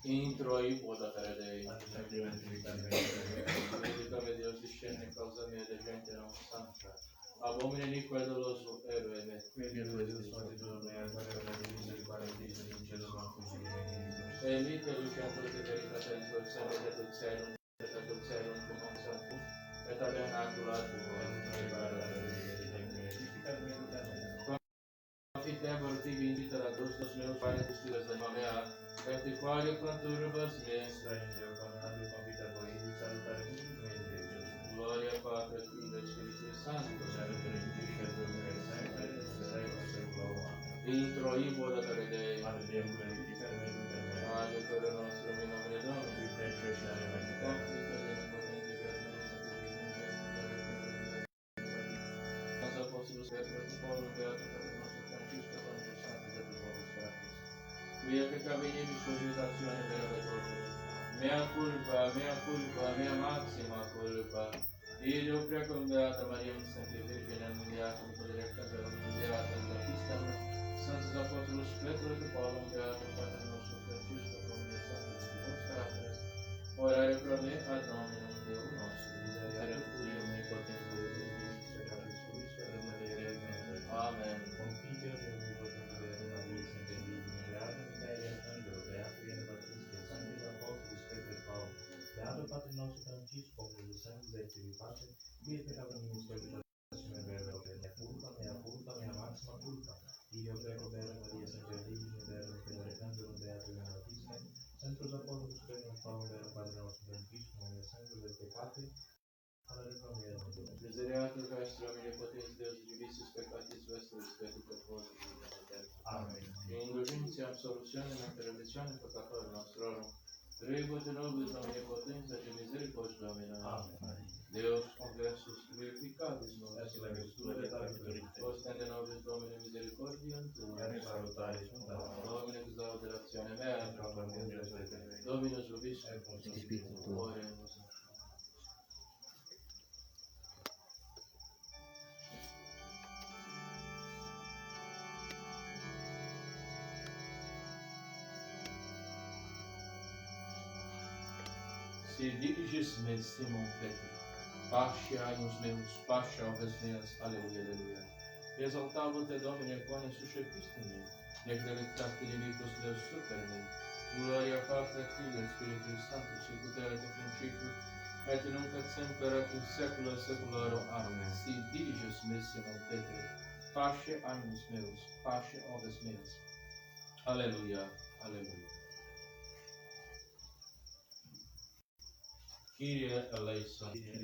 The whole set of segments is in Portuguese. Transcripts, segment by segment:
Intro i votatore Dei. Predicame Deus discende in causa mia de gente non santa. Abomine iniqua e doloso eroe me. Mio Deus, fonte do mea, para la divisa di paradiso, in cielo ma fuggire E mite luciatur de veritate in tuo cielo et dulcerum, et dulcerum cum sanctus, et tabernacular tuo. Confitebor tibi invita a dos meus pais vestidos da mea, et quae conturbas me. Gloria Patri et Filii et Spiritus Sanctus. Intro i votatore Dei. Aiutore nostro in nomine Domini. Nos apóstolos Petro, Paulo, Beato, Padre nostro Francisco, Santo Santos et Povos Fratres. Via peccavi nemici cogitazione vera vetrotus. Mea maxima culpa. Io prego Beata Maria, Santa Virgine, Annunziata, Potere Casarum, Annunziata, Batistam, Santos Apóstolos Petro e Paulo, Beato, Padre nostro Francisco, Comune Santos et Povos Fratres. Orare pro me ad nominem Deo nostro. Miserere Tui, omnipotens Deus, et Christus peccatus suis, per remerire et Amen. Confitio de omnipotens Deus, Maria, Santa Virgine, Beata Michael Arcangelo, Beato Iene Patristia, Sanctis Apóstolos Petro e Paulo, Beato Padre nostro Francisco, Comune Santos et Filii Pace, via peccato nimis cogitazione vera vetrotus. Mea maxima culpa. Io prego Beata Maria, Santa Virgine, Beato Michael Arcangelo, Beato Iene Patristia, Sanctus Apóstolos Petro e Paulo, Beato Padre nostro Francisco, Comune Santos et Peccati, Miseriatur vestra, omnipotens Deus, divisis peccatis vestris, petit et vos, Amen. indulgentia, absolutionem et redemptionem peccatorum nostrorum. Tributi nobis omnipotens et misericordiae Domini. Amen. Deus conversus glorificadis nos. Et la virtute et auctoritas. Ostende nobis Domine misericordiam Tua. Et salutaris fundamentum. Domine exauderazione mea. Dominus vobiscum. Et cum spiritu tuo. Oremus. Si diliges me, Simon Petro, pasce agnus meus, pasce oves meas, alleluia, alleluia. Exaltavo te Domine, quone suscepisti me, nec delectaste limitus Deus super me. Gloria Patri et Filii et Spiritus Sanctus, sic ut erat in principio, et nunc et semper et in saecula saeculorum. Amen. Si diliges me, Simon Petro, pasce agnus meus, pasce oves meas. Alleluia, alleluia. Kyrie eleison. Kyrie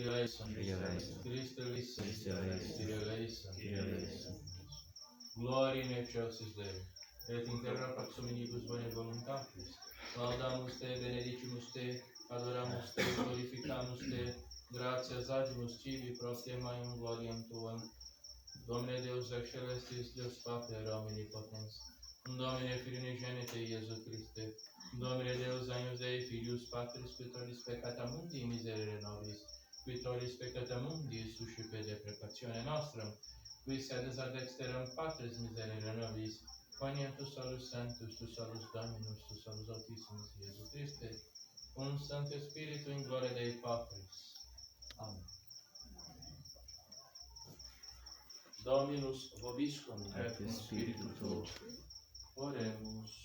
eleison. Christe eleison. Kyrie eleison. Gloria in excelsis Dei. Et in terra pax hominibus bone voluntatis. Laudamus te, benedicimus te, adoramus te, glorificamus te, gratias agimus tibi pro te maium gloriam tuam. Domine Deus ex celestis, Deus Pater omnipotens. Domine Filii unigenite Iesu Christe. Domine Deus agnus Dei Filius Patris, quitoris peccata mundi miserere nobis, quitoris peccata mundi suscipe deprecatione nostrum, qui sedes ad dexteram Patris miserere nobis, quoniam tu salus sanctus, tu salus Dominus, tu salus Altissimus Iesu Christe, cum Sancto Spiritu in gloria Dei Patris. Amen. Dominus vobiscum et cum spiritu tuo. Oremus.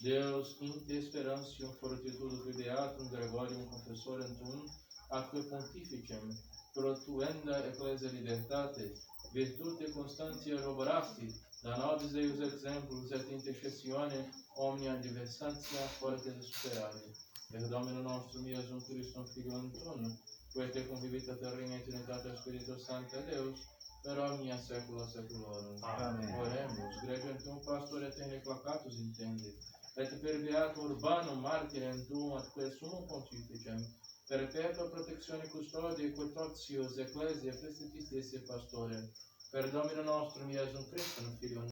Deus in te sperantium fortitudo qui beatum Gregorium confessorem tuum, atque pontificem pro tuenda ecclesia libertate, virtute constantia roborasti, da nobis Deus exemplus et intercessione omnia diversantia forte superare. Per Domino nostrum Iesum Christum Filium tuum, quae te convivita terrena et Trinitate Spiritus Sancte Deus, per omnia saecula saeculorum. Amen. Oremus, gregem tuum pastore tene placatus intende, et per beato Urbanum martyrem tuum atque summum pontificem, perpetua protectione custodie quototius ecclesia prestigisti esse pastorem, per Domino nostrum Iesum Christum Filium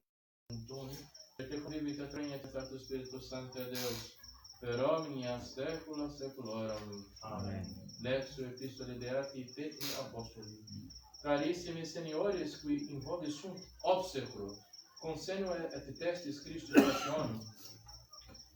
tuum, et te convivita Trina et Spiritus Sancte Deus, per omnia saecula saeculorum. Amen. Lectio Epistolae Beati Petri Apostoli. Carissimi seniores qui in vobis sunt obsecro, consequo et testis Christus passionem,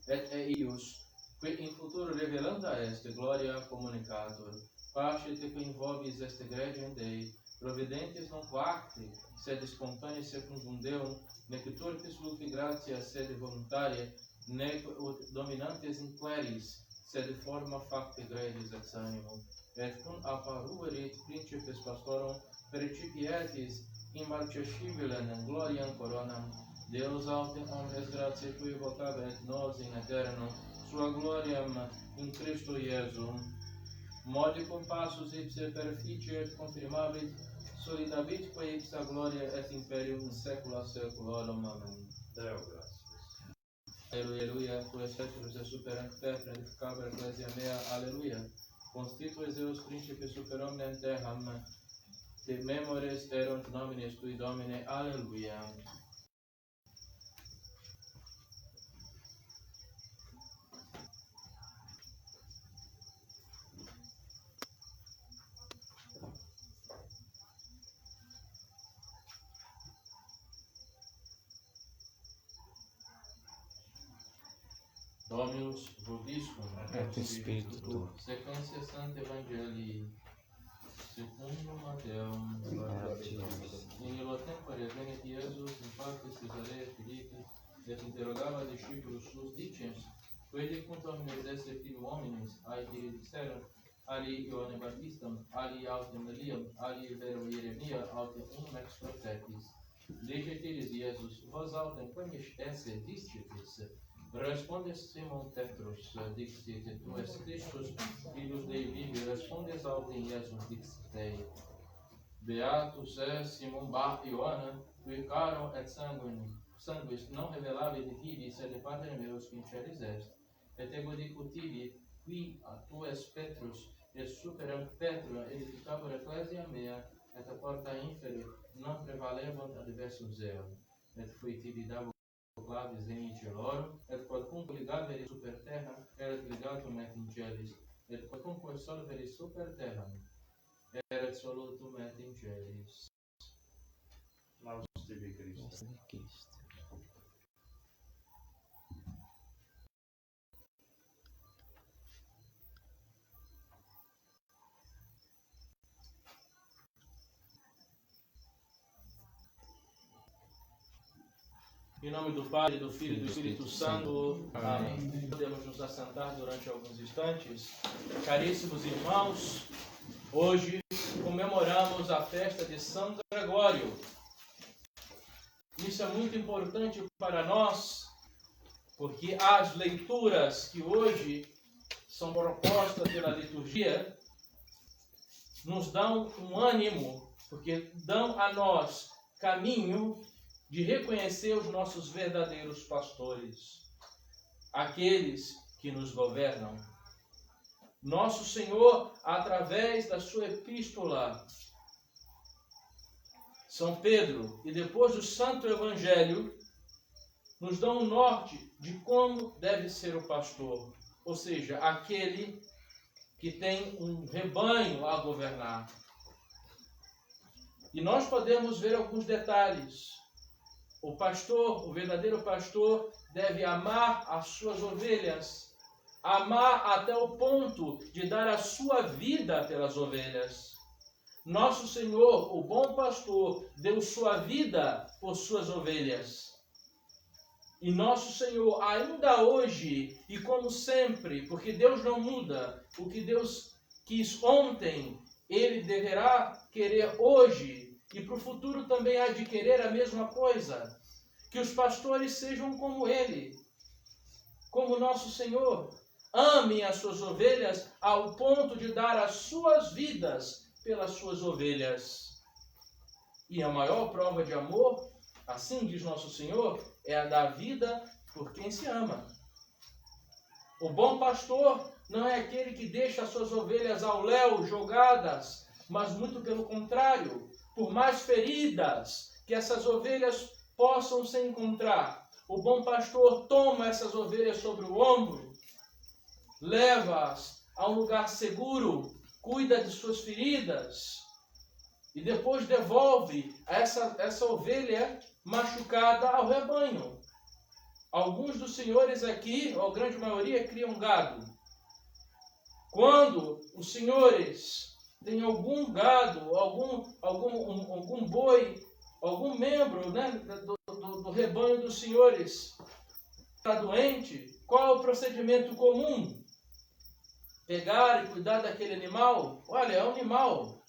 et eius, qui in futuro revelanda est gloria communicator, pace te qui involvis est egregiam Dei, providentes non quacte, sed spontanea secundum Deum, nec turpis lupi gratia sed voluntaria, nec ut dominantes inqueris, sed forma facte egregis ex animo, et cum apparuerit principes pastorum percipietis immarcescibilem in gloriam coronam, Deus autem omnes gratiae cui vocabet nos in aeterno, sua gloriam in Christo Iesum, modicum passus ipse perficie et confirmabit, solidabit quae ipsa gloria et imperium in saecula saeculorum. Amen. Deo gratias. Alleluia, alleluia, tu es ceteris et super perpre edificaber ecclesia mea, alleluia. Constituis eos principes super omnem terram, te memores erunt nomines tui Domine, alleluia. Dominus vobiscum, et spiritu tuo. Sequentia Sancti Evangelii secundum Mateum. In illo tempore venit Iesus in parte Caesarea Philippi, et interrogava discipulos suos dicens, quae cunt homines esse filii hominis, aedire disserunt, ali Ioannem Baptistam, ali autem Eliam, ali vero Jeremia, autem unum ex prophetis. Dicet illis Iesus, vos autem quemis esse discitis? Respondes Simon Petrus, dixit, tu es Christus, Filius Dei vivi, respondes autem Iesus dixit, Beatus es Simon Bar Ioanna, qui caro et sanguis non revelavit tibi, sed Pater meus qui in celis est. Et ego dico tibi, qui tu es Petrus, et superam Petrum edificabor ecclesia mea, et a porta inferi non prevalebant adversum zeum. Et qui tibi dabo clavis in celorum, et quodcunque ligabere super terra, erat ligatum et in celis, et quodcunque solvere super terram, erat solutum et in celis. Laus tibi Christe. Em nome do Pai, do Filho e do Espírito Santo. Amém. Podemos nos assentar durante alguns instantes. Caríssimos irmãos, hoje comemoramos a festa de São Gregório. Isso é muito importante para nós, porque as leituras que hoje são propostas pela liturgia nos dão um ânimo, porque dão a nós caminho de reconhecer os nossos verdadeiros pastores, aqueles que nos governam. Nosso Senhor, através da sua epístola, São Pedro, e depois do Santo Evangelho, nos dão um norte de como deve ser o pastor, ou seja, aquele que tem um rebanho a governar. E nós podemos ver alguns detalhes. O pastor, o verdadeiro pastor, deve amar as suas ovelhas, amar até o ponto de dar a sua vida pelas ovelhas. Nosso Senhor, o bom pastor, deu sua vida por suas ovelhas. E nosso Senhor, ainda hoje, e como sempre, porque Deus não muda, o que Deus quis ontem, Ele deverá querer hoje, e para o futuro também há de querer a mesma coisa. Que os pastores sejam como Ele, como nosso Senhor. Amem as suas ovelhas ao ponto de dar as suas vidas pelas suas ovelhas. E a maior prova de amor, assim diz nosso Senhor, é a da vida por quem se ama. O bom pastor não é aquele que deixa as suas ovelhas ao léu jogadas, mas muito pelo contrário, por mais feridas que essas ovelhas possam se encontrar, o bom pastor toma essas ovelhas sobre o ombro, leva-as a um lugar seguro, cuida de suas feridas e depois devolve essa ovelha machucada ao rebanho. Alguns dos senhores aqui, ou a grande maioria, criam gado. Quando os senhores têm algum gado, algum boi, algum membro, né, do rebanho dos senhores está doente, qual é o procedimento comum? Pegar e cuidar daquele animal? Olha, é um animal.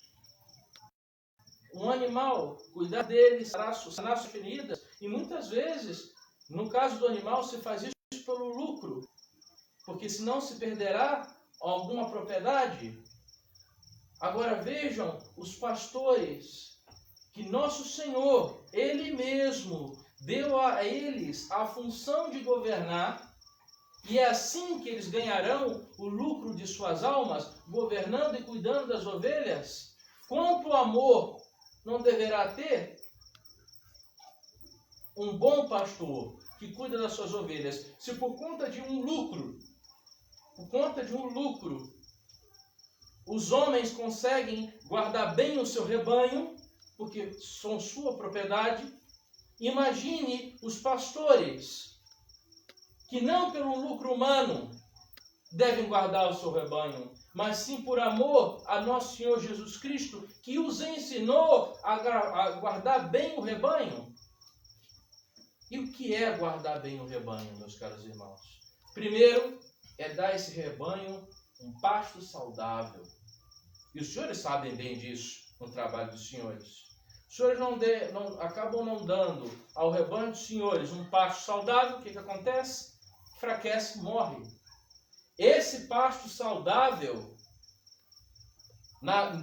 Um animal, cuidar dele, sanar suas feridas. E muitas vezes, no caso do animal, se faz isso pelo lucro. Porque senão se perderá alguma propriedade. Agora vejam os pastores, que nosso Senhor, Ele mesmo, deu a eles a função de governar, e é assim que eles ganharão o lucro de suas almas, governando e cuidando das ovelhas. Quanto amor não deverá ter um bom pastor que cuida das suas ovelhas, se por conta de um lucro, os homens conseguem guardar bem o seu rebanho, porque são sua propriedade? Imagine os pastores que não pelo lucro humano devem guardar o seu rebanho, mas sim por amor a nosso Senhor Jesus Cristo, que os ensinou a guardar bem o rebanho. E o que é guardar bem o rebanho, meus caros irmãos? Primeiro, é dar a esse rebanho um pasto saudável. E os senhores sabem bem disso no trabalho dos senhores. Os senhores acabam não dando ao rebanho dos senhores um pasto saudável, o que acontece? Enfraquece, morre. Esse pasto saudável,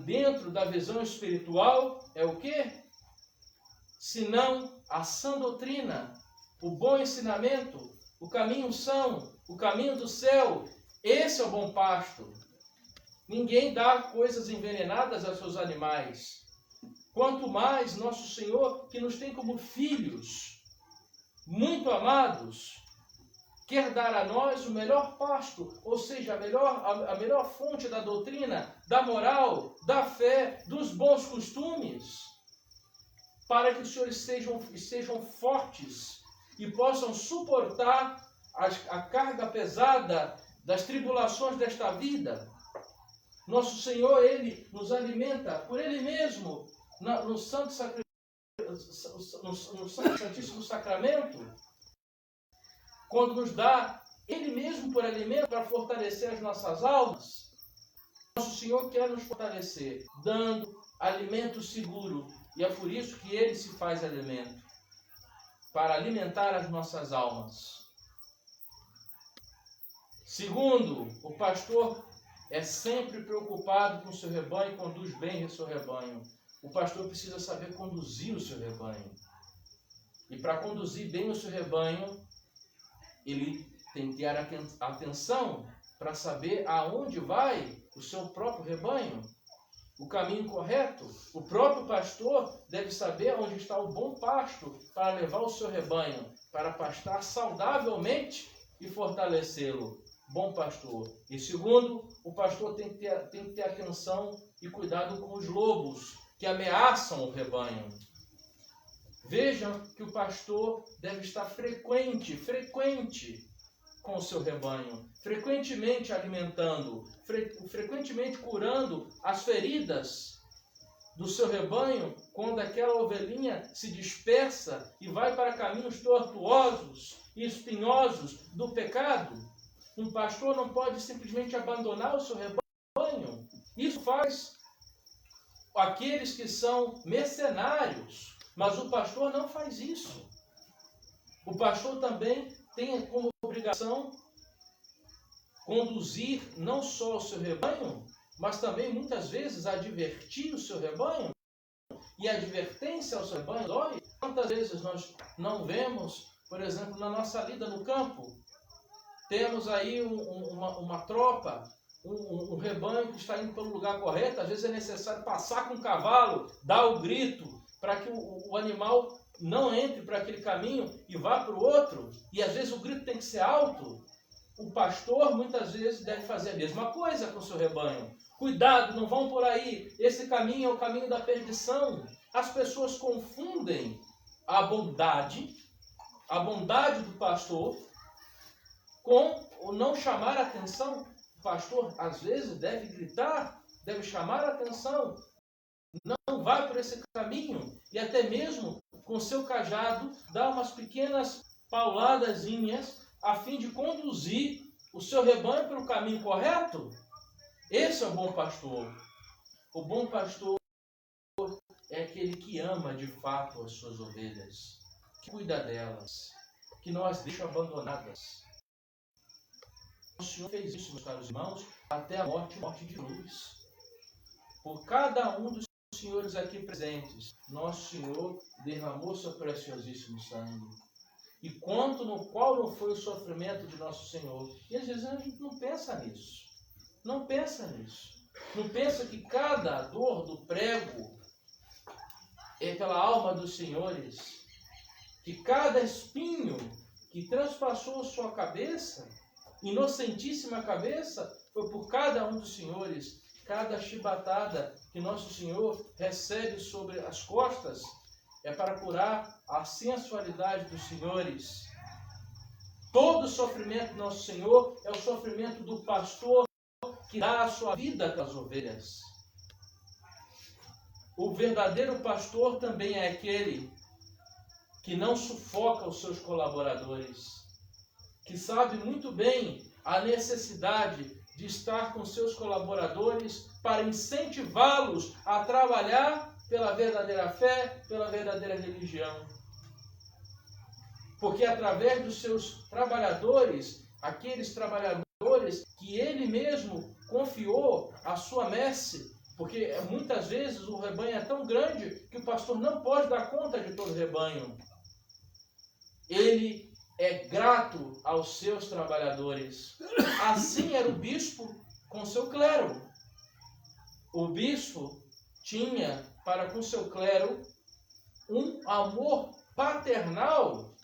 dentro da visão espiritual, é o quê? Senão a sã doutrina, o bom ensinamento, o caminho são, o caminho do céu. Esse é o bom pasto. Ninguém dá coisas envenenadas aos seus animais. Quanto mais nosso Senhor, que nos tem como filhos, muito amados, quer dar a nós o melhor pasto, ou seja, a melhor fonte da doutrina, da moral, da fé, dos bons costumes, para que os senhores sejam fortes e possam suportar a carga pesada das tribulações desta vida. Nosso Senhor, Ele nos alimenta por Ele mesmo, no Santíssimo Sacramento, quando nos dá Ele mesmo por alimento para fortalecer as nossas almas. Nosso Senhor quer nos fortalecer, dando alimento seguro, e é por isso que Ele se faz alimento, para alimentar as nossas almas. Segundo, o pastor é sempre preocupado com o seu rebanho e conduz bem o seu rebanho. O pastor precisa saber conduzir o seu rebanho. E para conduzir bem o seu rebanho, ele tem que ter atenção para saber aonde vai o seu próprio rebanho, o caminho correto. O próprio pastor deve saber onde está o bom pasto para levar o seu rebanho, para pastar saudavelmente e fortalecê-lo. Bom pastor. E segundo, o pastor tem que ter atenção e cuidado com os lobos que ameaçam o rebanho. Vejam que o pastor deve estar frequente com o seu rebanho, frequentemente alimentando, frequentemente curando as feridas do seu rebanho, quando aquela ovelhinha se dispersa e vai para caminhos tortuosos e espinhosos do pecado. Um pastor não pode simplesmente abandonar o seu rebanho. Isso faz aqueles que são mercenários, mas o pastor não faz isso. O pastor também tem como obrigação conduzir não só o seu rebanho, mas também muitas vezes advertir o seu rebanho. E a advertência ao seu rebanho dói. Quantas vezes nós não vemos, por exemplo, na nossa lida no campo, temos aí uma tropa, um rebanho que está indo pelo lugar correto. Às vezes é necessário passar com o cavalo, dar o grito, para que o animal não entre para aquele caminho e vá para o outro. E às vezes o grito tem que ser alto. O pastor muitas vezes deve fazer a mesma coisa com o seu rebanho. Cuidado, não vão por aí. Esse caminho é o caminho da perdição. As pessoas confundem a bondade a bondade do pastor com o não chamar a atenção. O pastor, às vezes, deve gritar, deve chamar a atenção. Não vai por esse caminho. E até mesmo, com seu cajado, dá umas pequenas pauladazinhas a fim de conduzir o seu rebanho pelo caminho correto. Esse é o bom pastor. O bom pastor é aquele que ama de fato as suas ovelhas, que cuida delas, que não as deixa abandonadas. O Senhor fez isso, meus caros irmãos, até a morte de cruz. Por cada um dos senhores aqui presentes, nosso Senhor derramou seu preciosíssimo sangue. E quanto no qual não foi o sofrimento de nosso Senhor. E às vezes a gente não pensa nisso. Não pensa nisso. Não pensa que cada dor do prego é pela alma dos senhores. Que cada espinho que transpassou sua cabeça, inocentíssima cabeça, foi por cada um dos senhores. Cada chibatada que nosso Senhor recebe sobre as costas é para curar a sensualidade dos senhores. Todo o sofrimento do nosso Senhor é o sofrimento do pastor que dá a sua vida pelas ovelhas. O verdadeiro pastor também é aquele que não sufoca os seus colaboradores, que sabe muito bem a necessidade de estar com seus colaboradores para incentivá-los a trabalhar pela verdadeira fé, pela verdadeira religião. Porque através dos seus trabalhadores, aqueles trabalhadores que ele mesmo confiou à sua messe, porque muitas vezes o rebanho é tão grande que o pastor não pode dar conta de todo o rebanho. Ele é grato aos seus trabalhadores. Assim era o bispo com seu clero. O bispo tinha para com seu clero um amor paternal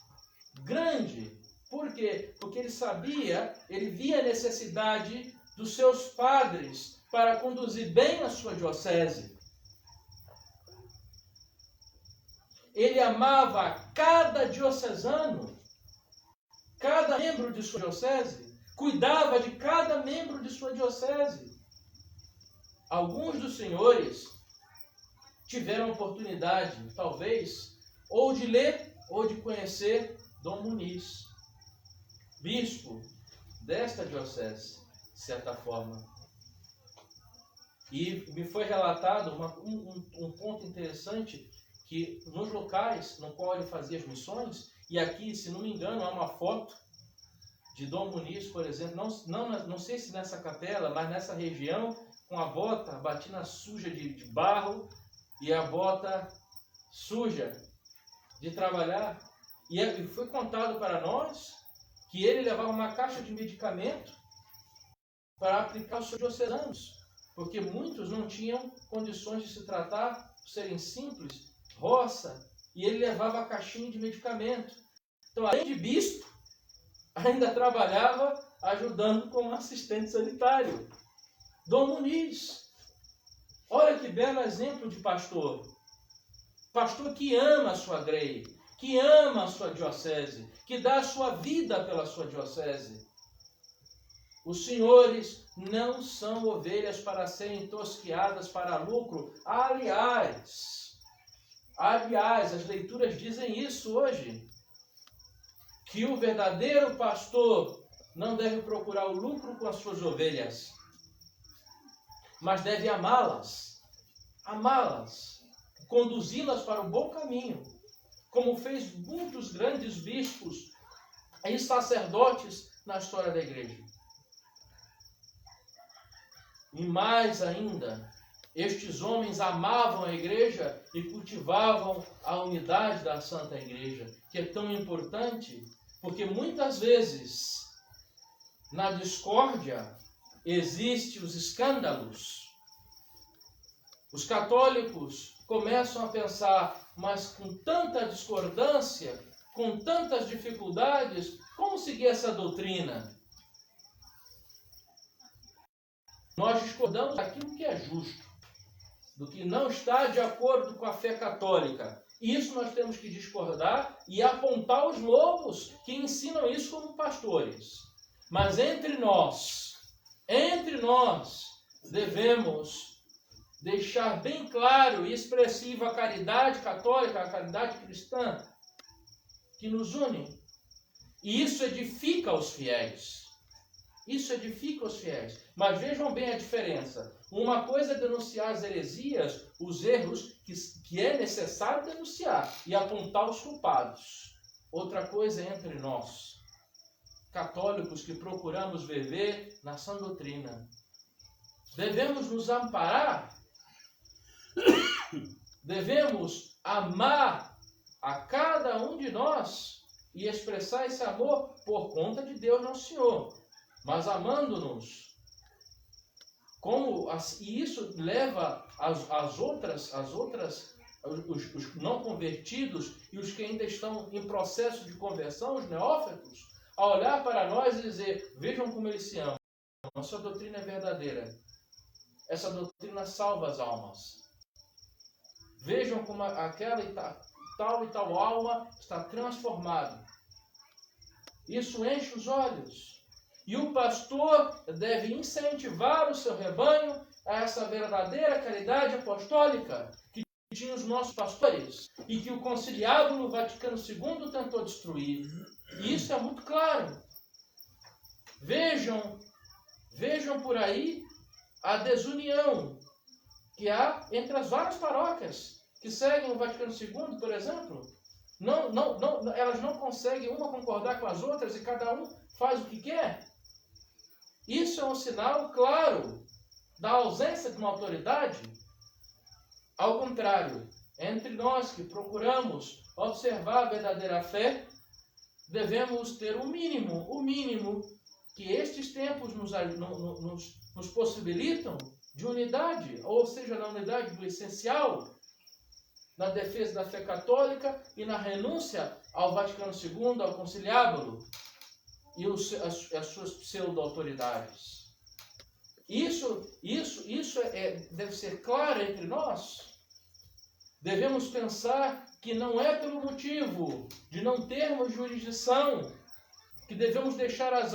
grande. Por quê? Porque ele sabia, ele via a necessidade dos seus padres para conduzir bem a sua diocese. Ele amava cada diocesano, cada membro de sua diocese, cuidava de cada membro de sua diocese. Alguns dos senhores tiveram oportunidade, talvez, ou de ler ou de conhecer Dom Muniz, bispo desta diocese, de certa forma. E me foi relatado um ponto interessante, que nos locais no qual ele fazia as missões, e aqui, se não me engano, há uma foto de Dom Muniz, por exemplo, não sei se nessa capela, mas nessa região, com a bota, a batina suja de barro e a bota suja de trabalhar. E foi contado para nós que ele levava uma caixa de medicamento para aplicar aos seus diocesanos, porque muitos não tinham condições de se tratar, por serem simples, roça, e ele levava a caixinha de medicamento. Então, além de bispo, ainda trabalhava ajudando como assistente sanitário. Dom Muniz, olha que belo exemplo de pastor. Pastor que ama a sua grei, que ama a sua diocese, que dá a sua vida pela sua diocese. Os senhores não são ovelhas para serem tosqueadas para lucro. Aliás, as leituras dizem isso hoje, que o verdadeiro pastor não deve procurar o lucro com as suas ovelhas, mas deve amá-las, conduzi-las para o bom caminho, como fez muitos grandes bispos e sacerdotes na história da igreja. E mais ainda, estes homens amavam a igreja e cultivavam a unidade da Santa Igreja, que é tão importante, porque muitas vezes na discórdia existem os escândalos. Os católicos começam a pensar, mas com tanta discordância, com tantas dificuldades, como seguir essa doutrina? Nós discordamos daquilo que é justo, do que não está de acordo com a fé católica. Isso nós temos que discordar e apontar os lobos que ensinam isso como pastores. Mas entre nós, devemos deixar bem claro e expressiva a caridade católica, a caridade cristã, que nos une. E isso edifica os fiéis. Isso edifica os fiéis. Mas vejam bem a diferença. Uma coisa é denunciar as heresias, os erros que é necessário denunciar e apontar os culpados. Outra coisa é entre nós, católicos que procuramos viver na sã doutrina. Devemos nos amparar, devemos amar a cada um de nós e expressar esse amor por conta de Deus Nosso Senhor. Mas amando-nos, e isso leva os não convertidos e os que ainda estão em processo de conversão, os neófitos, a olhar para nós e dizer: vejam como eles se amam. Nossa doutrina é verdadeira. Essa doutrina salva as almas. Vejam como aquela e tal alma está transformada. Isso enche os olhos. E o pastor deve incentivar o seu rebanho a essa verdadeira caridade apostólica que tinham os nossos pastores e que o Conciliábulo Vaticano II tentou destruir. E isso é muito claro. Vejam por aí a desunião que há entre as várias paróquias que seguem o Vaticano II, por exemplo. Elas não conseguem uma concordar com as outras e cada um faz o que quer. Isso é um sinal claro da ausência de uma autoridade. Ao contrário, entre nós que procuramos observar a verdadeira fé, devemos ter o mínimo que estes tempos nos possibilitam de unidade, ou seja, na unidade do essencial, na defesa da fé católica e na renúncia ao Vaticano II, ao Conciliábulo e as suas pseudo-autoridades. Isso deve ser claro entre nós. Devemos pensar que não é pelo motivo de não termos jurisdição que devemos deixar as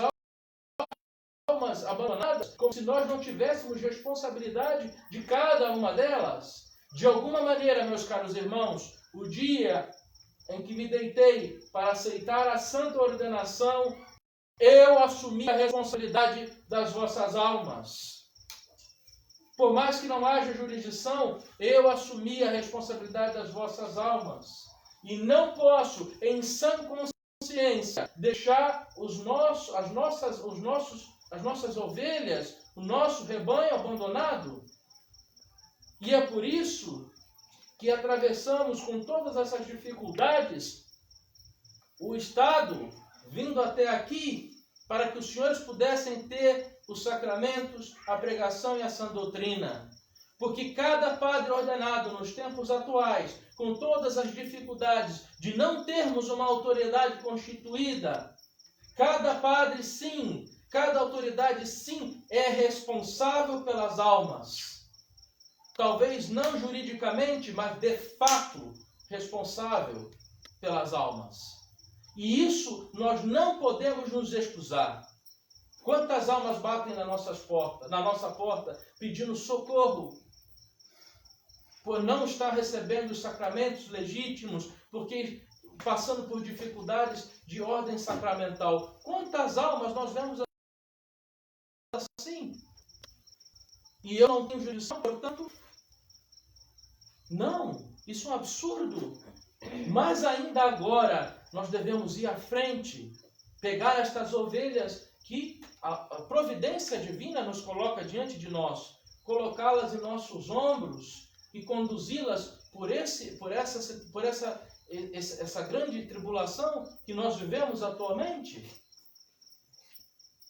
almas abandonadas, como se nós não tivéssemos responsabilidade de cada uma delas. De alguma maneira, meus caros irmãos, o dia em que me deitei para aceitar a santa ordenação, eu assumi a responsabilidade das vossas almas. Por mais que não haja jurisdição, eu assumi a responsabilidade das vossas almas. E não posso, em sã consciência, deixar as nossas ovelhas, o nosso rebanho abandonado. E é por isso que atravessamos com todas essas dificuldades o Estado vindo até aqui para que os senhores pudessem ter os sacramentos, a pregação e a sã doutrina. Porque cada padre ordenado nos tempos atuais, com todas as dificuldades de não termos uma autoridade constituída, cada padre sim, cada autoridade sim, é responsável pelas almas. Talvez não juridicamente, mas de fato responsável pelas almas. E isso nós não podemos nos excusar. Quantas almas batem na nossa porta, pedindo socorro, por não estar recebendo os sacramentos legítimos, porque passando por dificuldades de ordem sacramental. Quantas almas nós vemos assim? E eu não tenho jurisdição, portanto, não, isso é um absurdo. Mas ainda agora, nós devemos ir à frente, pegar estas ovelhas que a providência divina nos coloca diante de nós, colocá-las em nossos ombros e conduzi-las por essa grande tribulação que nós vivemos atualmente.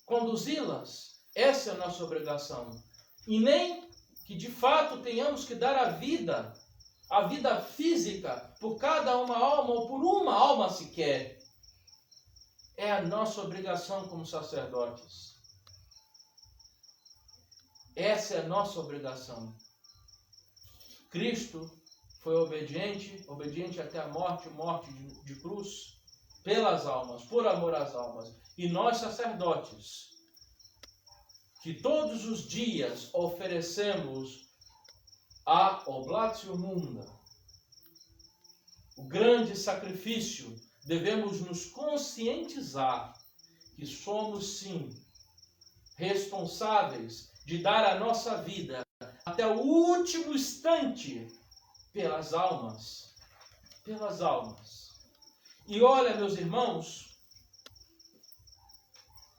Conduzi-las, essa é a nossa obrigação. E nem que de fato tenhamos que dar a vida física por cada uma alma ou por uma alma sequer. É a nossa obrigação como sacerdotes. Essa é a nossa obrigação. Cristo foi obediente até a morte de cruz, pelas almas, por amor às almas. E nós, sacerdotes, que todos os dias oferecemos a oblatio munda, o grande sacrifício, devemos nos conscientizar que somos, sim, responsáveis de dar a nossa vida até o último instante pelas almas. Pelas almas. E olha, meus irmãos,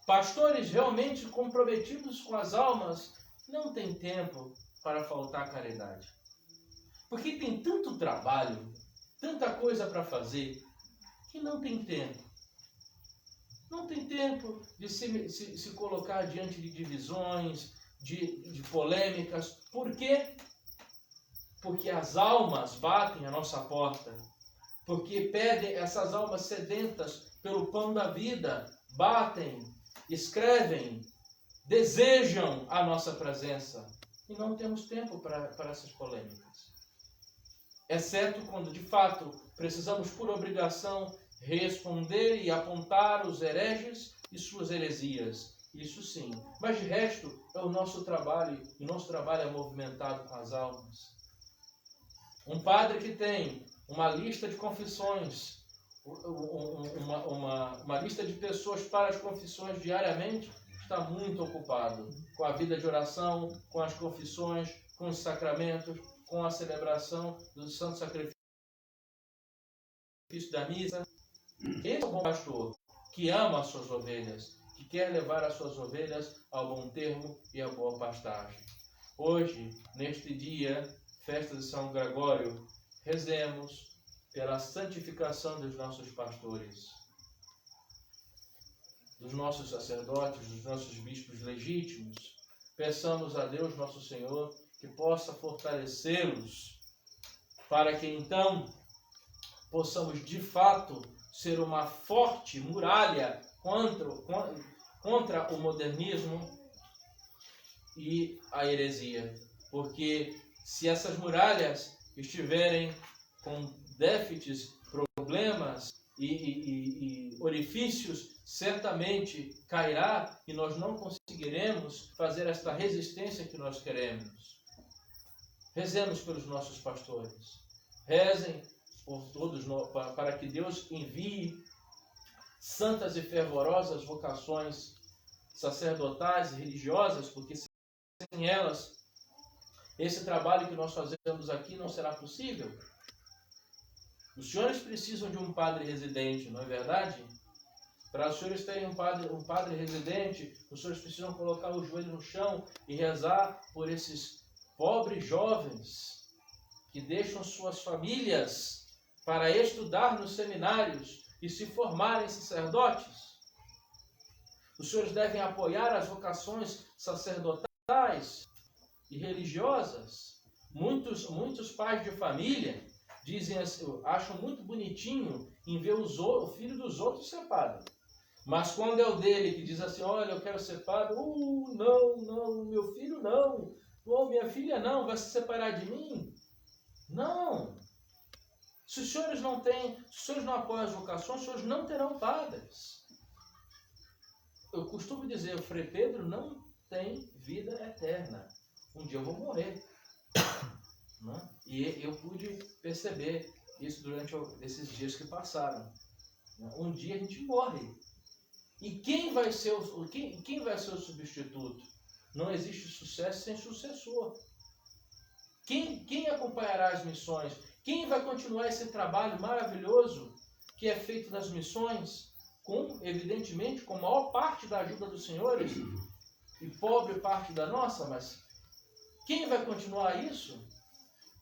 pastores realmente comprometidos com as almas não têm tempo para faltar caridade. Porque tem tanto trabalho, tanta coisa para fazer, que não tem tempo. Não tem tempo de se colocar diante de divisões, de polêmicas. Por quê? Porque as almas batem à nossa porta. Porque pedem, essas almas sedentas pelo pão da vida, batem, escrevem, desejam a nossa presença. E não temos tempo para essas polêmicas. Exceto quando, de fato, precisamos, por obrigação, responder e apontar os hereges e suas heresias. Isso sim. Mas de resto, é o nosso trabalho, e o nosso trabalho é movimentado com as almas. Um padre que tem uma lista de confissões, uma lista de pessoas para as confissões diariamente, está muito ocupado com a vida de oração, com as confissões, com os sacramentos, com a celebração do santo sacrifício da missa. Esse é o bom pastor que ama as suas ovelhas, que quer levar as suas ovelhas ao bom termo e à boa pastagem. Hoje, neste dia, festa de São Gregório, rezemos pela santificação dos nossos pastores, dos nossos sacerdotes, dos nossos bispos legítimos. Peçamos a Deus, nosso Senhor, que possa fortalecê-los, para que então possamos de fato ser uma forte muralha contra o modernismo e a heresia. Porque se essas muralhas estiverem com déficits, problemas e orifícios, certamente cairá e nós não conseguiremos fazer esta resistência que nós queremos. Rezemos pelos nossos pastores. Rezem por todos, para que Deus envie santas e fervorosas vocações sacerdotais e religiosas, porque sem elas, esse trabalho que nós fazemos aqui não será possível. Os senhores precisam de um padre residente, não é verdade? Para os senhores terem um padre residente, os senhores precisam colocar o joelho no chão e rezar por esses pobres jovens que deixam suas famílias para estudar nos seminários e se formarem sacerdotes. Os senhores devem apoiar as vocações sacerdotais e religiosas. Muitos pais de família dizem assim, acham muito bonitinho em ver o filho dos outros ser padre. Mas quando é o dele que diz assim, olha, eu quero ser padre, não, meu filho não, minha filha não, vai se separar de mim? Não. Se os senhores não apoiam as vocações, os senhores não terão padres. Eu costumo dizer, o Frei Pedro não tem vida eterna. Um dia eu vou morrer. Né? E eu pude perceber isso durante esses dias que passaram. Um dia a gente morre. E quem vai ser o substituto? Não existe sucesso sem sucessor. Quem acompanhará as missões? Quem vai continuar esse trabalho maravilhoso que é feito nas missões, evidentemente, com a maior parte da ajuda dos senhores e pobre parte da nossa, mas quem vai continuar isso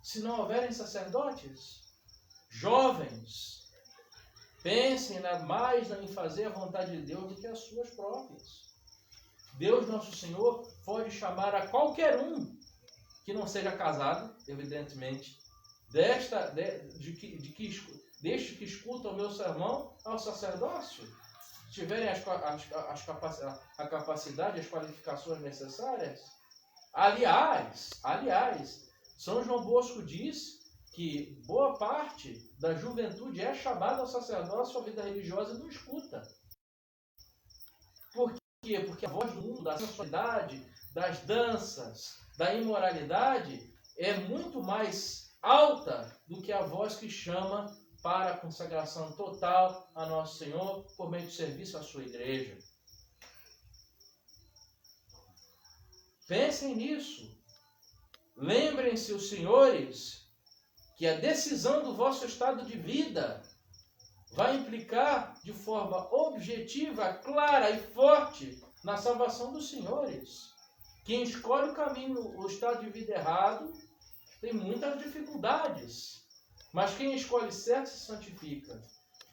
se não houverem sacerdotes? Jovens, pensem mais em fazer a vontade de Deus do que as suas próprias. Deus, nosso Senhor, pode chamar a qualquer um que não seja casado, evidentemente, desde que escuta o meu sermão ao sacerdócio, se tiverem a capacidade, as qualificações necessárias. Aliás, São João Bosco diz que boa parte da juventude é chamada ao sacerdócio, à vida religiosa, e não escuta. Por quê? Porque a voz do mundo, da sensualidade, das danças, da imoralidade, é muito mais alta do que a voz que chama para a consagração total a Nosso Senhor por meio do serviço à sua igreja. Pensem nisso. Lembrem-se, os senhores, que a decisão do vosso estado de vida vai implicar de forma objetiva, clara e forte na salvação dos senhores. Quem escolhe o caminho, o estado de vida errado, tem muitas dificuldades. Mas quem escolhe certo se santifica.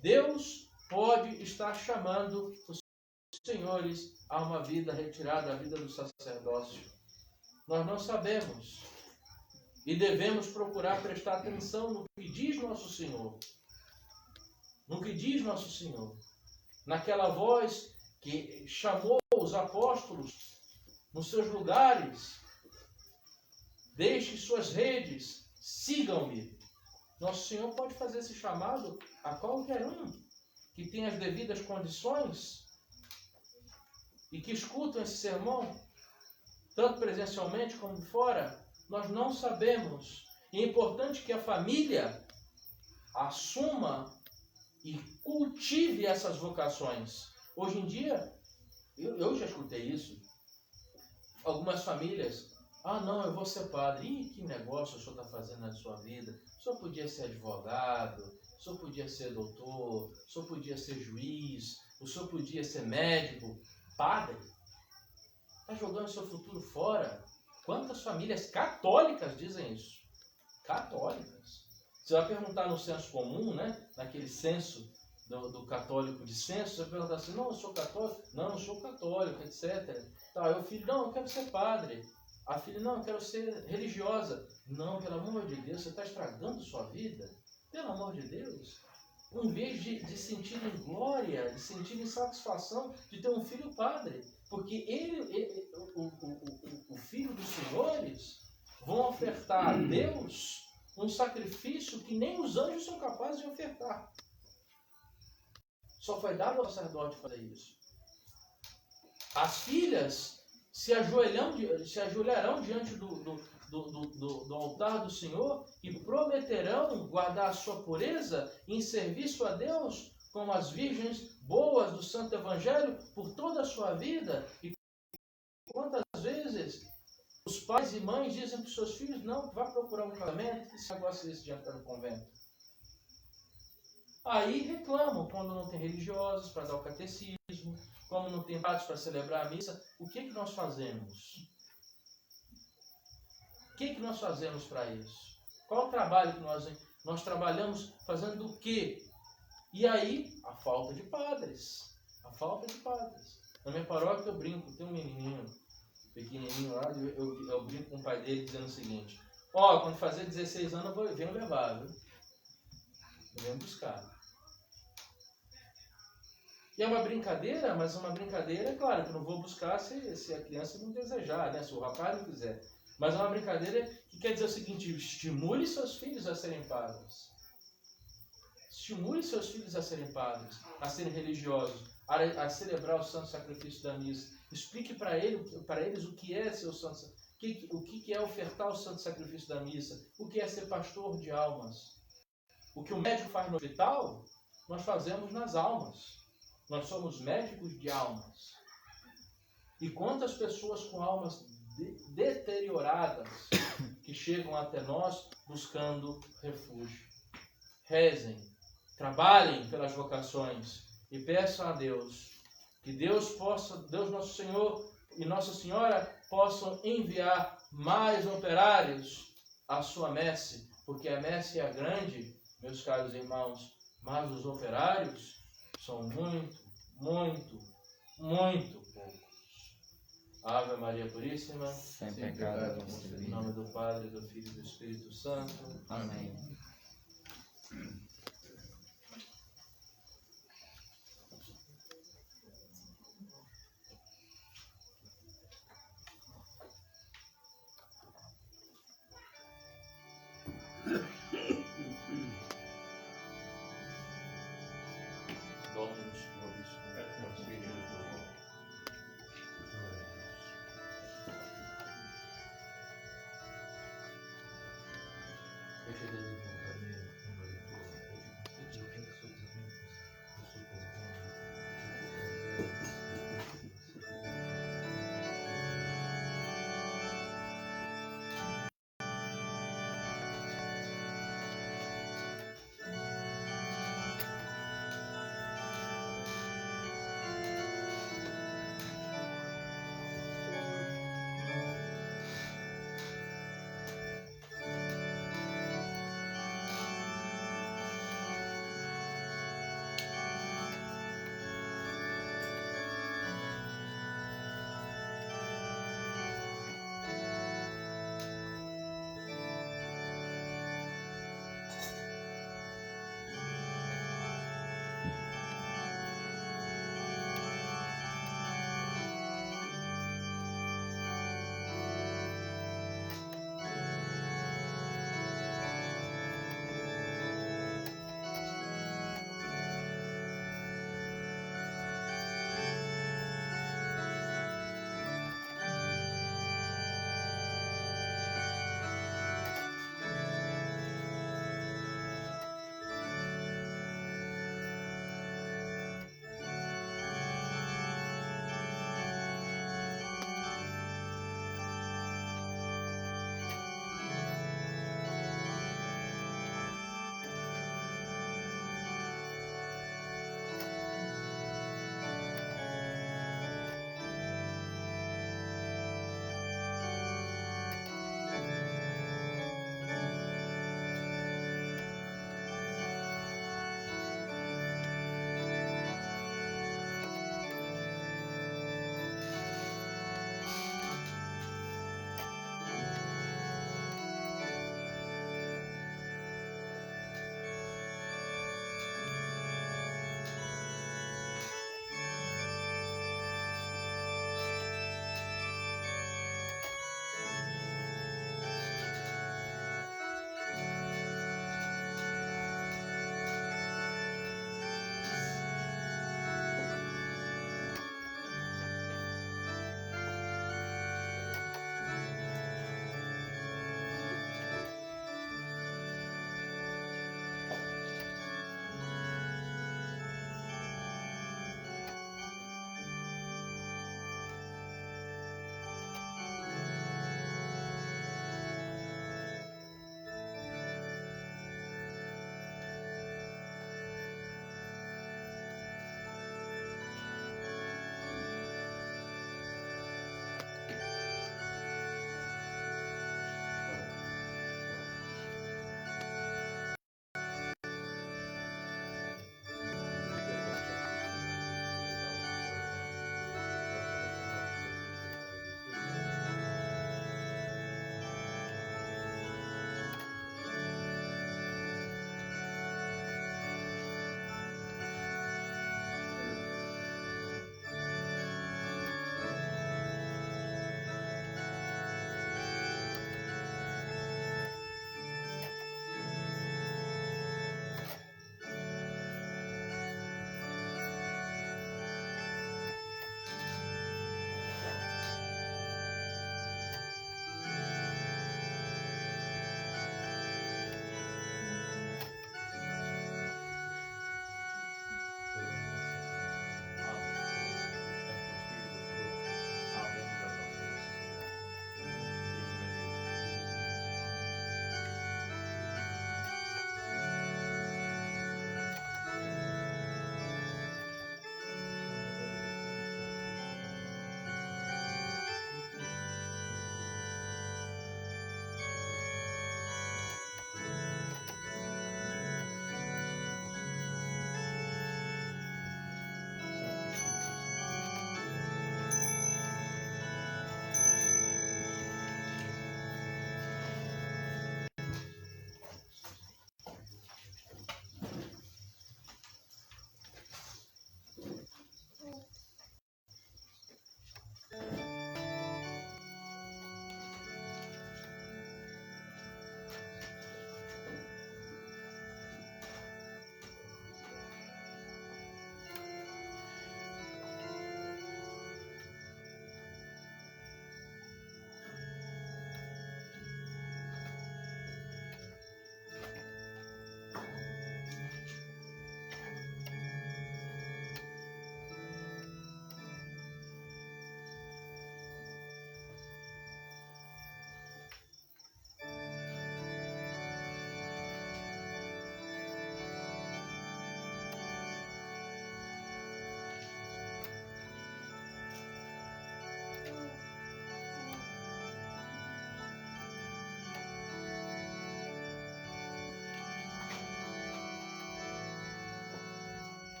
Deus pode estar chamando os senhores a uma vida retirada da vida do sacerdócio. Nós não sabemos. E devemos procurar prestar atenção no que diz nosso Senhor. No que diz nosso Senhor. Naquela voz que chamou os apóstolos nos seus lugares. Deixe suas redes, sigam-me. Nosso Senhor pode fazer esse chamado a qualquer um que tenha as devidas condições e que escutam esse sermão, tanto presencialmente como fora. Nós não sabemos. E é importante que a família assuma e cultive essas vocações. Hoje em dia, eu já escutei isso. Algumas famílias, não, eu vou ser padre. Ih, que negócio o senhor está fazendo na sua vida? O senhor podia ser advogado, o senhor podia ser doutor, o senhor podia ser juiz, o senhor podia ser médico. Padre? Está jogando seu futuro fora? Quantas famílias católicas dizem isso? Católicas. Você vai perguntar no senso comum, né? Naquele senso do católico de senso, você vai perguntar assim, não, eu sou católico? Não, eu sou católico, etc. Tá, aí o filho, não, eu quero ser padre. A filha, não, eu quero ser religiosa. Não, pelo amor de Deus, você está estragando sua vida? Pelo amor de Deus. Em vez de sentir glória, de sentir satisfação de ter um filho padre. Porque o filho dos senhores vão ofertar a Deus um sacrifício que nem os anjos são capazes de ofertar. Só foi dado ao sacerdote fazer isso. As filhas se ajoelharão diante do altar do Senhor e prometerão guardar a sua pureza em serviço a Deus como as virgens boas do Santo Evangelho por toda a sua vida. E quantas vezes os pais e mães dizem para os seus filhos, não, vá procurar um casamento, que esse negócio desse de entrar no convento. Aí reclamam quando não tem religiosos para dar o catecismo, como não tem padres para celebrar a missa. O que nós fazemos? O que nós fazemos para isso? Qual o trabalho que nós trabalhamos fazendo o quê? E aí, a falta de padres. A falta de padres. Na minha paróquia eu brinco, tem um menininho pequenininho lá, eu brinco com o pai dele dizendo o seguinte, quando fazer 16 anos eu venho levar, viu? Eu venho buscar. E é uma brincadeira, mas uma brincadeira, claro, que eu não vou buscar se a criança não desejar, né? Se o rapaz não quiser. Mas é uma brincadeira que quer dizer o seguinte, estimule seus filhos a serem padres. Estimule seus filhos a serem padres, a serem religiosos, a celebrar o santo sacrifício da missa. Explique para eles o que é ser o santo, o que é ofertar o santo sacrifício da missa, o que é ser pastor de almas. O que o médico faz no hospital, nós fazemos nas almas. Nós somos médicos de almas. E quantas pessoas com almas deterioradas que chegam até nós buscando refúgio. Rezem, trabalhem pelas vocações e peçam a Deus que Deus Nosso Senhor e Nossa Senhora possam enviar mais operários à sua messe, porque a messe é grande, meus caros irmãos, mas os operários são muito, muito, muito poucos. Ave Maria Puríssima, sem pecado concebida. Em nome do Padre, do Filho e do Espírito Santo. Amém. Dominus vobiscum et con spiritu tuo. Deixa Deus levantar nele, glória a Deus. Eu tenho sofrimentos, eu sou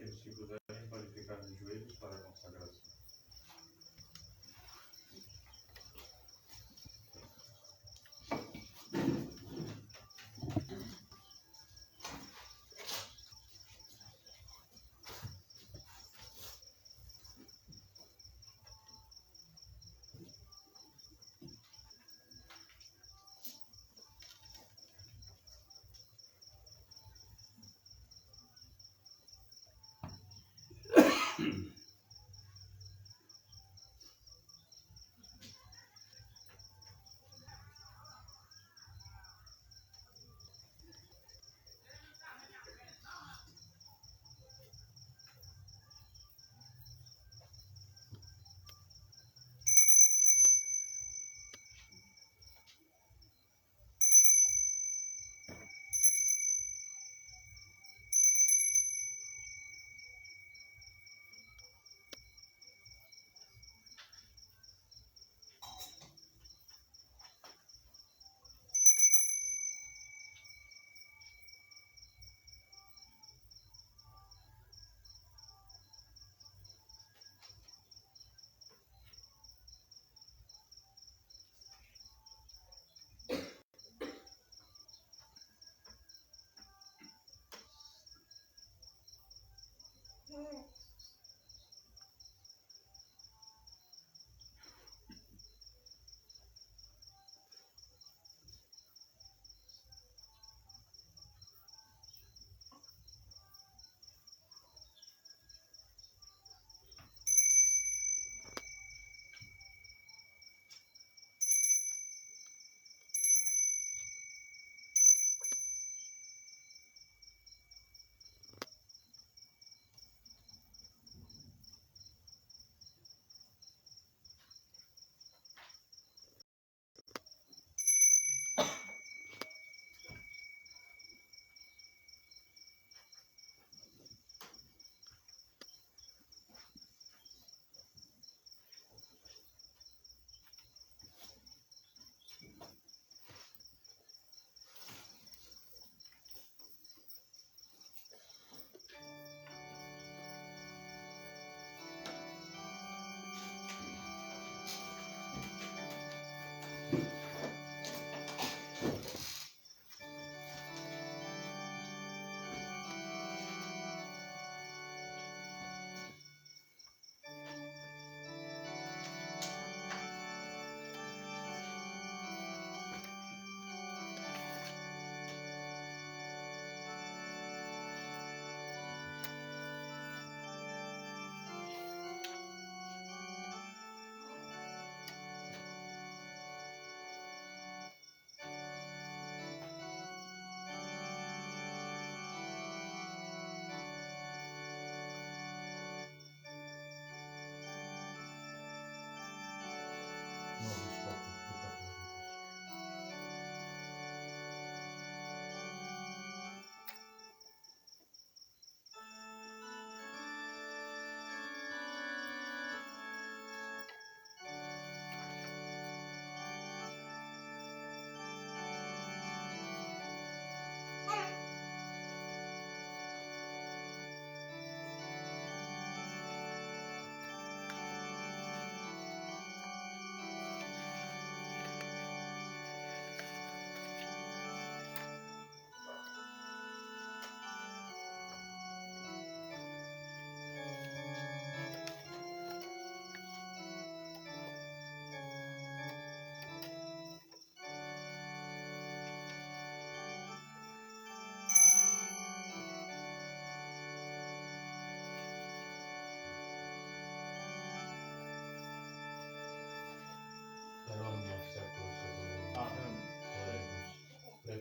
Aqueles que puderem podem ficar de joelhos para a consagração.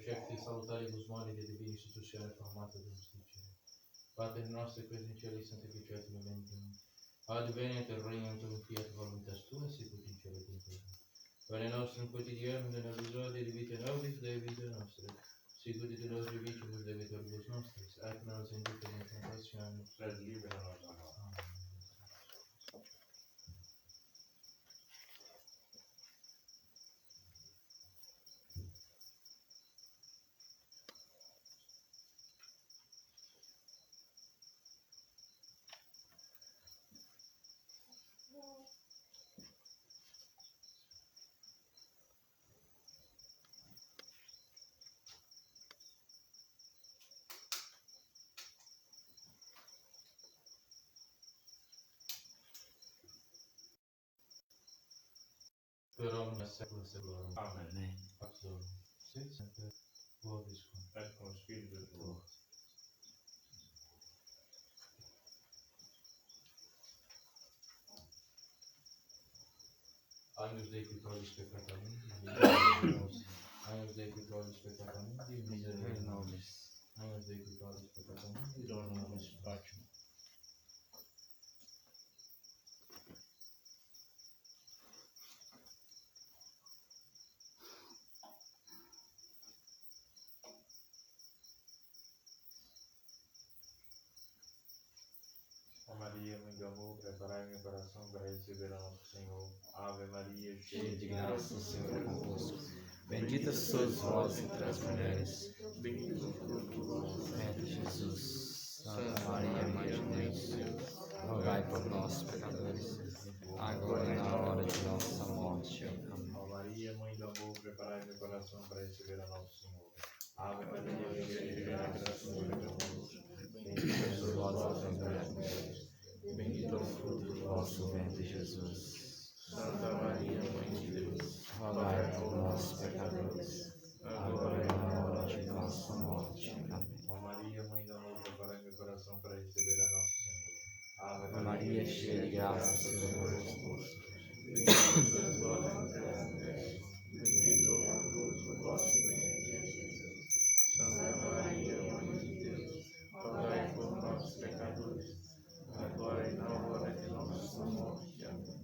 recepti salutaribus mori de divini institutione formata de justicere. Pater nostro qui in cielo sanctificetur nomen Tuum. Advenit regnum tuum, fiat voluntas tua, sicut in cielo et in terra. Pane nostrum quotidianum da nobis hodie debite nobis de vita nostra, sicut et nos debitibus debitoribus nostris, et non nos inducas in tentationem, sed libera-nos a mal. per omnia saecula saeculorum. Amém. Pax Domini, sit semper vobiscum. Et con spiritu tuo. Agnus Dei qui tollis peccata mundi, Agnus Dei qui tollis peccata mundi, miserere nobis. Agnus Dei qui tollis peccata mundi, dona nobis pacem. Ó Maria, mãe do amor, preparai meu coração para receber a nosso Senhor. Ave Maria, Cheia de graça, o Senhor é convosco. Bendita sois vós entre as mulheres. bendito o fruto do vosso Ventre, Jesus. Santa Maria, Mãe de Deus, rogai por nós, pecadores, agora e na hora de nossa morte. Amém. Ó Maria, mãe do amor, preparai meu coração para receber a nosso Senhor. Ave Maria, cheia de graça, o Senhor é convosco. Bendita sois vós entre as mulheres. Bendito é o fruto do vosso ventre, Jesus. Santa Maria, mãe de Deus, Rogai por nós, pecadores, agora e na hora de nossa morte. Amém. Ó Maria, mãe do amor, preparai meu coração para receber a nosso Senhor. Ave Maria, cheia de graça, o Senhor é convosco. bendita sois vós entre as mulheres. Bendito é o fruto do vosso ventre, Jesus. Santa Maria, mãe de Deus, rogai por nós, pecadores, agora e na hora de nossa morte. Amém.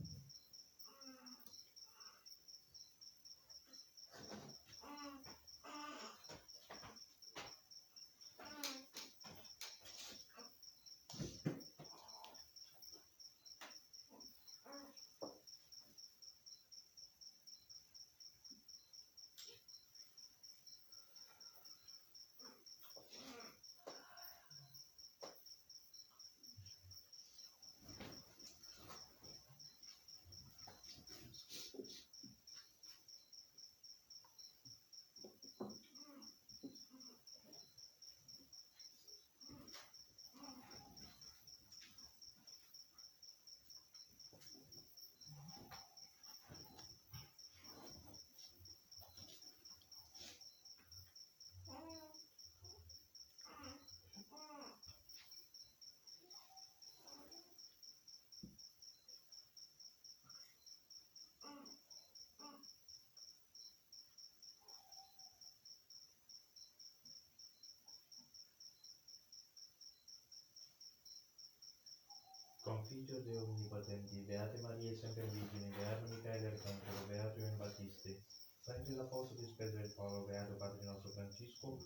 Confidio Deo omnipotenti, Beate Maria sempre Virgine, Beato Michele Arcangelo, Beato Ioann Battiste, Sanctis Apostolis Pedro et Paolo, Beato Padre nostro Francisco,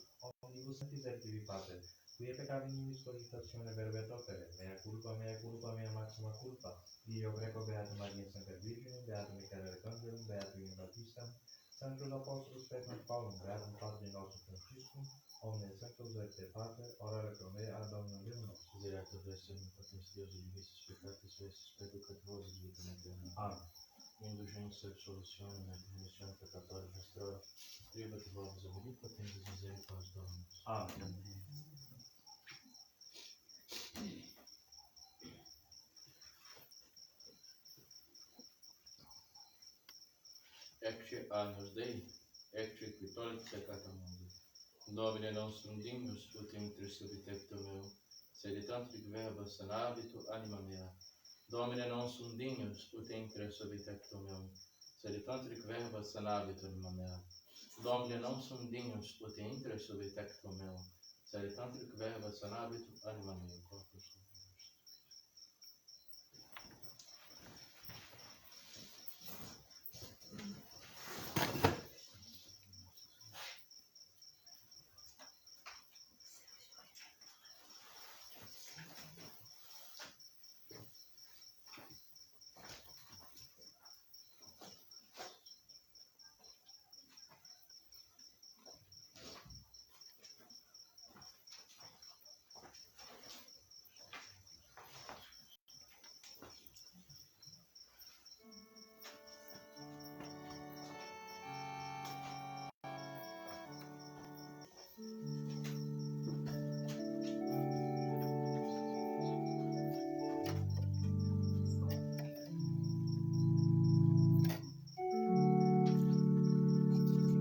omnibus sanctis activi Pater, qui peccavi nimis cogitatione verbo et opere, mea maxima culpa, Dio greco Beato Maria sempre Virgine, Beato Michele Arcangelo, Beato Ioann Battista, Sanctus Apostolos Pedro et Paolo, Beato Padre nostro Francisco, omnes sanctos et Pater, ora et pro me ad omnium Deum nostrum. Direto verso omnipotens Deus e divissus peccatis vestis peccatoribus vitam aeterna. Amen. Indulgentia et solutionem et remissione peccatoris nostra, privat vobis omnipotens misericordias Dominus. Amen. Ecce agnus Dei, ecce qui tollit peccata mundi. Domine nostrum dignus, ut inter subitecto meu, sed tantric verba sanabitur anima mea. Domine nostrum dignus, ut inter subitecto meu, sed tantric verba sanabitur anima mea. De não sum dignus ut intres subtectum meum, sed tantric verba sanabit anima mea corpus.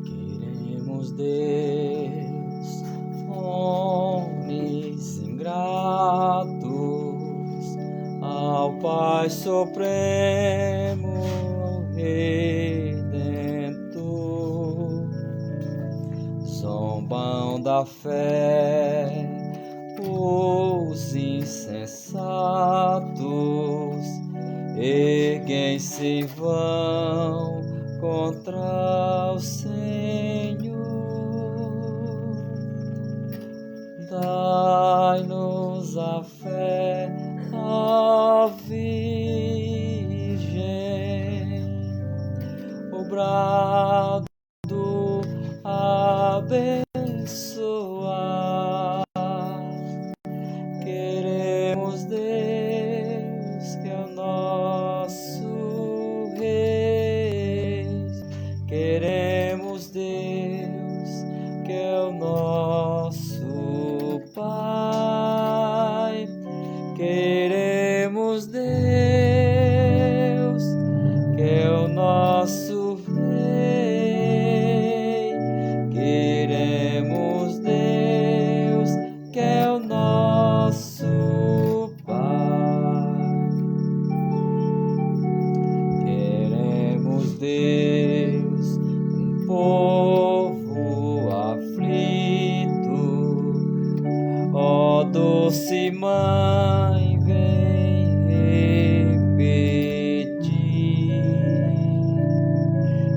Queremos, Deus, homens ingratos, ao Pai Supremo, ao Redentor, zombam da fé os insensatos, erguem-se em vão contra o Senhor. Dai-nos a fé, ó Virgem, o brado abençoar. Queremos, Deus, que é o nosso Rei. Queremos, Deus, que é o nosso Pai. Queremos, Deus, que é o nosso Rei. Queremos, Deus, que é o nosso Pai. Queremos, Deus, um povo aflito, ó doce Mãe, vem repetir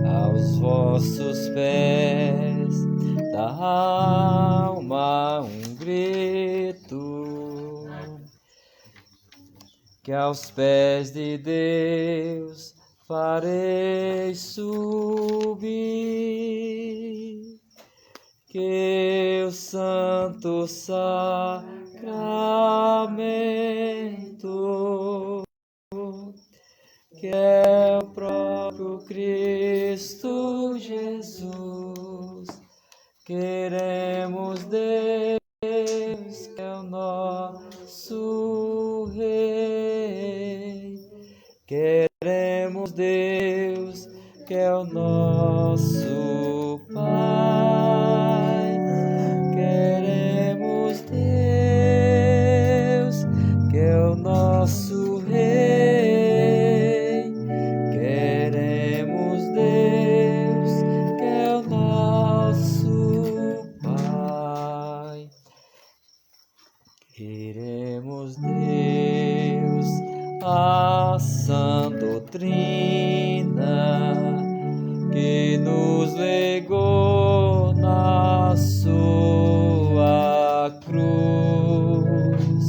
aos vossos pés da alma um grito, que aos pés de Deus farei subir, que o santo sacramento, que é o próprio Cristo Jesus. Queremos, Deus, que é o nosso Rei. Queremos, Deus, que é o nosso Pai. Queremos, Deus, que é o nosso Rei. Queremos, Deus, que é o nosso Pai. Queremos, Deus, a sã doutrina que nos legou na sua cruz,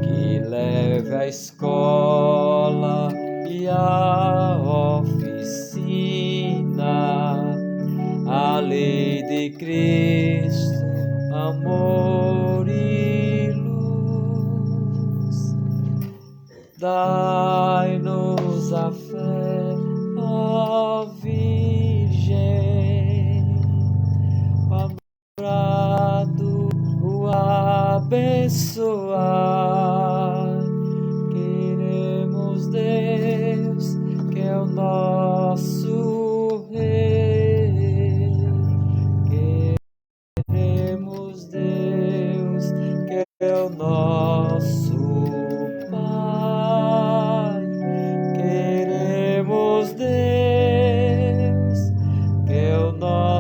que leve a escola e a oficina, a lei de Cristo, amor e luz. Dai-nos a fé, ó Virgem, o brado, o abençoar. Queremos, Deus, que é o nosso Rei. Queremos, Deus, que é o nosso Pai. Queremos, Deus, que é o nosso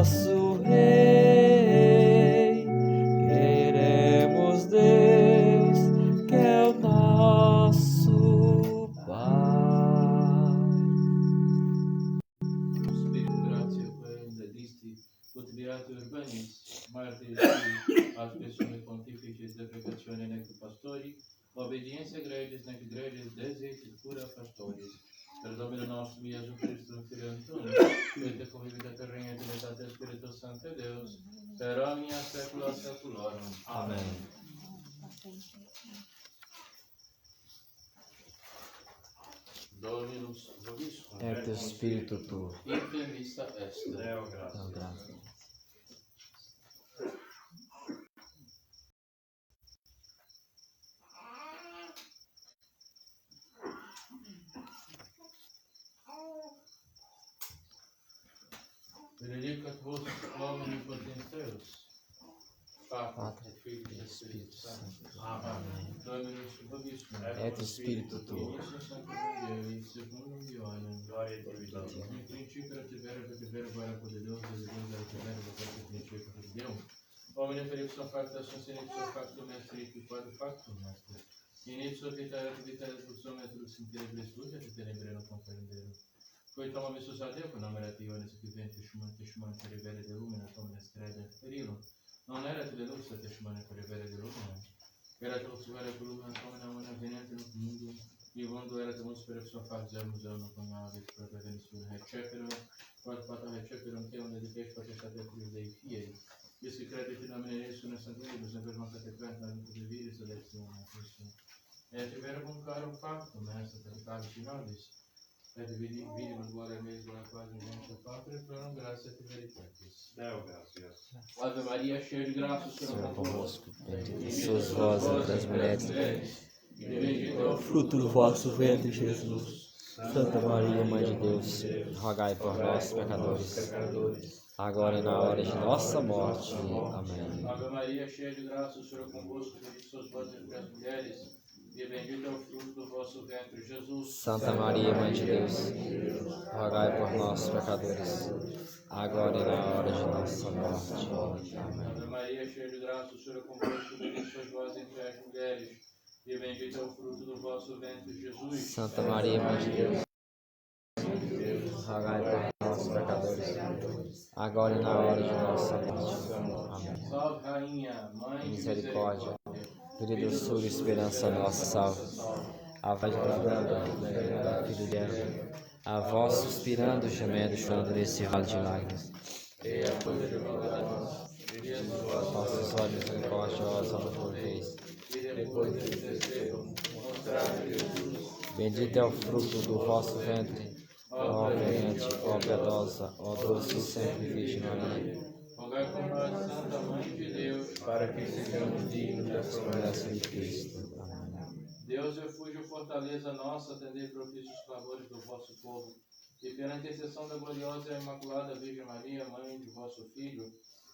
Domine nec pastori, obediência gregis nec gregis desit cura pastoris. Per Domine nostrum Iesu Christum Filium Tuum, qui te convivit et regna et unitate Spiritus Sancte Deus, per omnia saecula saeculorum. Amém. Dominus vobiscum. Et Spiritu tuo. Ite missa est. Deo Deo graças. graças. Benedicat vos omnipotens Deus, Pater et Filius et Spiritus Sanctus. Amém. Dominus vobiscum. Et Spiritu tuo. Initius sanctum Dei, secundum Ioannem. Glória a Deus. In principio et verbo era de Deus, et Deus era verbo, et principio et Deum. Omnia per ipsum facta sunt in ipsum factum est, et quod factum est. In ipsum vita et ipsum et lux in tenebris luce, et tenebrem conferinderum. Coitam amissus ad Deo, numerationes teshumane perivere de lumina, omnes crede perilum. Non erat de lux teshumane perivere de lumina. Erat lux vere lumina, omnia venente nunc mundum, Ivondo erat mus per ipsum factum museo coniavit pro prevenisione heceperum, quod patam heceperum teum dedicatis potestate et Dei fieri. Isque credit in nomine Iesu et Sanctus, et per mancate quent non de viris et etiam Christum. Et verbum carum factum est, et cavis in nobis, et vidimus gloria meis gloria quasi gente Patri, plenum gratia et veritatis. Deo graças. Ave Maria, cheia de graça, o Senhor Senhor é convosco. convosco, bendita sois vós entre as mulheres, e bendito é o fruto do vosso ventre, Jesus. Santa Maria, Mãe de Deus, rogai por nós, pecadores, agora e na hora de nossa morte. Amém. Ave Maria, cheia de graça, o Senhor é convosco, bendita sois vós entre as mulheres, e bendito é o fruto do vosso ventre, Jesus. Santa Maria, Mãe de Deus, rogai por nós, pecadores, agora e na hora de nossa morte. Amém. Ave Maria, cheia de graça, o Senhor é convosco, bendita sois vós entre as mulheres, e bendito é o fruto do vosso ventre, Jesus. Santa Maria, Mãe de Deus, rogai por nós, pecadores, agora e na hora de nossa morte. Amém. Salve, Rainha, Mãe de Misericórdia, misericórdia, vida, doçura e esperança nossa, salve. A voz da filho dela, a voz suspirando, gemendo, chorando nesse vale de lágrimas. Nossos olhos misericordiosos no tua vez. Bendito é o fruto do vosso ventre, ó clemente, ó piedosa, ó doce e sempre Virgem Maria. rogai por nós, Santa Mãe de Deus, Para que sejamos dignos da Promessa de Cristo. Amém. Deus, refúgio e fortaleza nossa, atendei propícios clamores do vosso povo, e pela intercessão da gloriosa e imaculada Virgem Maria, Mãe de vosso Filho,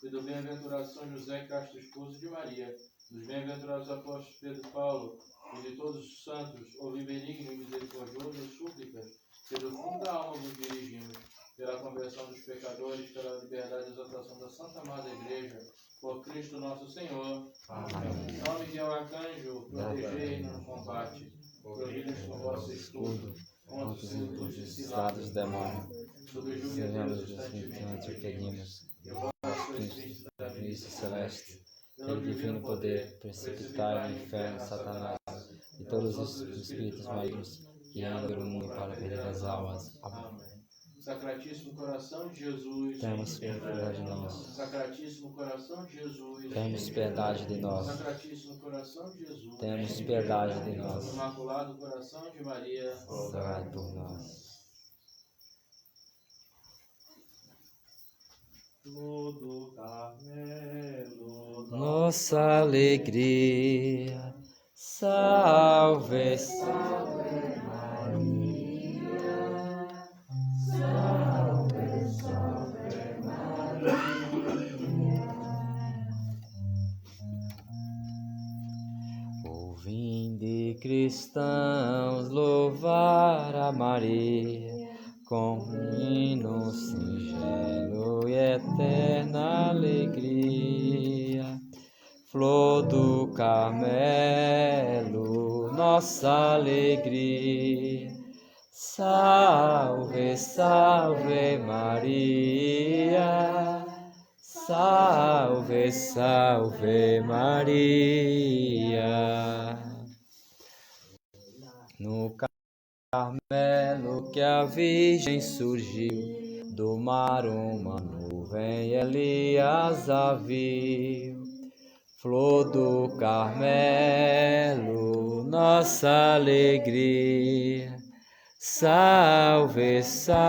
e do bem-aventurado São José, casto esposo de Maria, dos bem-aventurados apóstolos Pedro e Paulo, e de todos os santos, ouvi benigno e misericordioso as súplicas, que do fundo da alma vos dirigimos, pela conversão dos pecadores, pela liberdade e exaltação da Santa Amada Igreja, por Cristo nosso Senhor. Amém. São Miguel Arcanjo, protegei-nos no combate, provi-nos com vosso escudo, contra os sedutos Cilados demônios, subjugue Senhor Deus dos constantemente, Espíritos que pedimos, e o vosso Espírito da Cristo vida celeste, pelo divino poder, precipitai no inferno Satanás e todos os espíritos malignos que andam pelo mundo para perder as almas. Amém. Amém. Sacratíssimo coração de Jesus, Temos piedade de nós. Sacratíssimo coração de Jesus, Temos piedade de nós. Sacratíssimo coração de Jesus, Temos piedade de nós. Imaculado coração de Maria, Rogai por nós. Todo Carmelo, Nossa alegria, salve, salve Maria, salve, salve Maria. Ouvinde cristãos louvar a Maria com um hino singelo e eterna alegria. Flor do Carmelo, nossa alegria. Salve, salve Maria, Salve, salve Maria. No Carmelo que a Virgem surgiu, do mar uma nuvem Elias a viu. Flor do Carmelo, nossa alegria. Salve, salve.